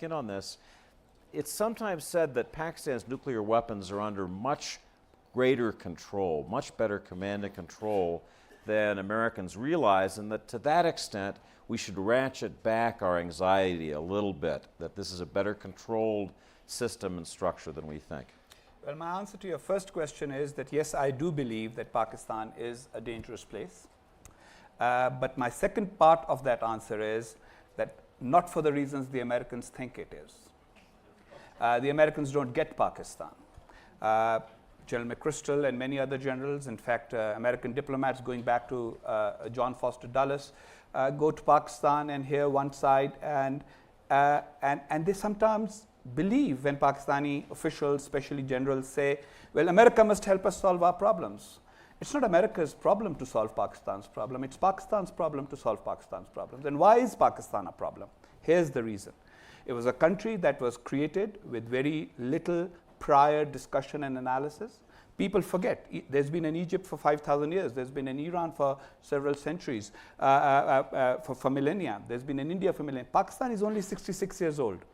in on this. It's sometimes said that Pakistan's nuclear weapons are under much greater control, much better command and control than Americans realize, and that to that extent we should ratchet back our anxiety a little bit, that this is a better controlled system and structure than we think. Well, my answer to your first question is that yes, I do believe that Pakistan is a dangerous place. But my second part of that answer is that not for the reasons the Americans think it is. The Americans don't get Pakistan. General McChrystal and many other generals, in fact, American diplomats going back to John Foster Dulles, go to Pakistan and hear one side, and they sometimes believe when Pakistani officials, especially generals, say, well, America must help us solve our problems. It's not America's problem to solve Pakistan's problem. It's Pakistan's problem to solve Pakistan's problems. And why is Pakistan a problem? Here's the reason. It was a country that was created with very little prior discussion and analysis. People forget. There's been an Egypt for 5,000 years. There's been an Iran for several centuries, for millennia. There's been an India for millennia. Pakistan is only 66 years old.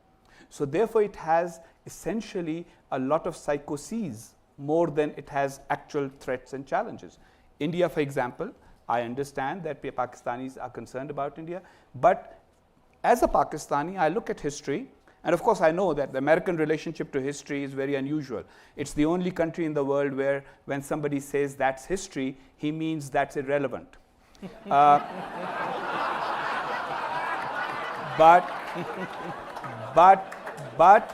So therefore, it has essentially a lot of psychoses more than it has actual threats and challenges. India, for example, I understand that Pakistanis are concerned about India, but as a Pakistani, I look at history, and of course I know that the American relationship to history is very unusual. It's the only country in the world where when somebody says that's history, he means that's irrelevant. But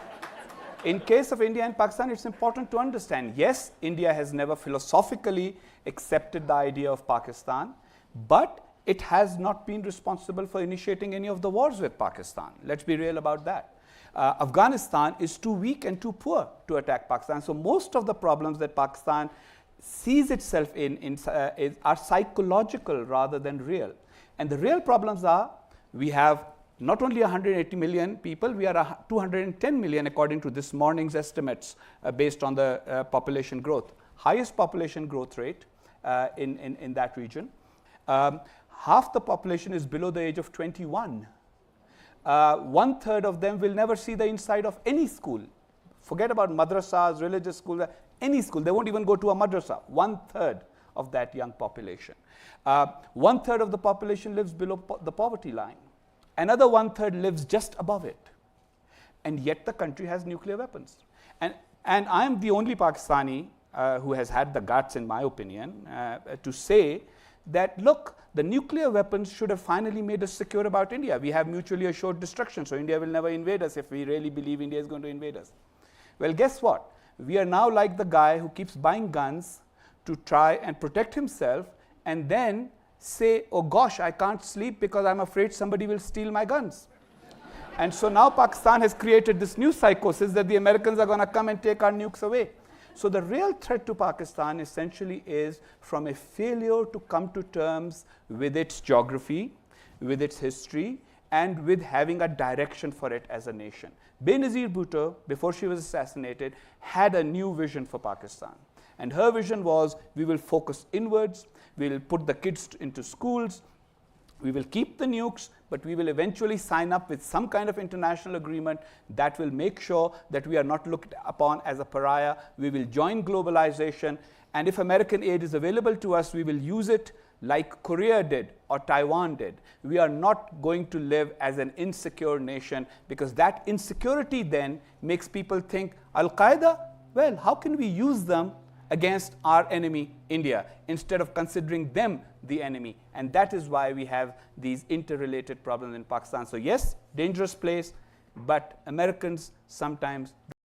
in case of India and Pakistan, it's important to understand, yes, India has never philosophically accepted the idea of Pakistan, but it has not been responsible for initiating any of the wars with Pakistan. Let's be real about that. Afghanistan is too weak and too poor to attack Pakistan. So most of the problems that Pakistan sees itself in are psychological rather than real. And the real problems are, we have not only 180 million people, we are 210 million according to this morning's estimates based on the population growth. Highest population growth rate in that region. Half the population is below the age of 21. 1/3 of them will never see the inside of any school. Forget about madrasas, religious schools, any school. They won't even go to a madrasa. 1/3 of that young population. 1/3 of the population lives below the poverty line. Another 1/3 lives just above it. And yet the country has nuclear weapons. And I am the only Pakistani who has had the guts, in my opinion, to say that, look, the nuclear weapons should have finally made us secure about India. We have mutually assured destruction, so India will never invade us if we really believe India is going to invade us. Well, guess what? We are now like the guy who keeps buying guns to try and protect himself, and then say, oh gosh, I can't sleep because I'm afraid somebody will steal my guns. And so now Pakistan has created this new psychosis that the Americans are going to come and take our nukes away. So the real threat to Pakistan essentially is from a failure to come to terms with its geography, with its history, and with having a direction for it as a nation. Benazir Bhutto, before she was assassinated, had a new vision for Pakistan. And her vision was, we will focus inwards, we will put the kids into schools, we will keep the nukes, but we will eventually sign up with some kind of international agreement that will make sure that we are not looked upon as a pariah. We will join globalization, and if American aid is available to us, we will use it like Korea did or Taiwan did. We are not going to live as an insecure nation, because that insecurity then makes people think, Al-Qaeda, well, how can we use them against our enemy, India, instead of considering them the enemy? And that is why we have these interrelated problems in Pakistan. So yes, dangerous place, but Americans sometimes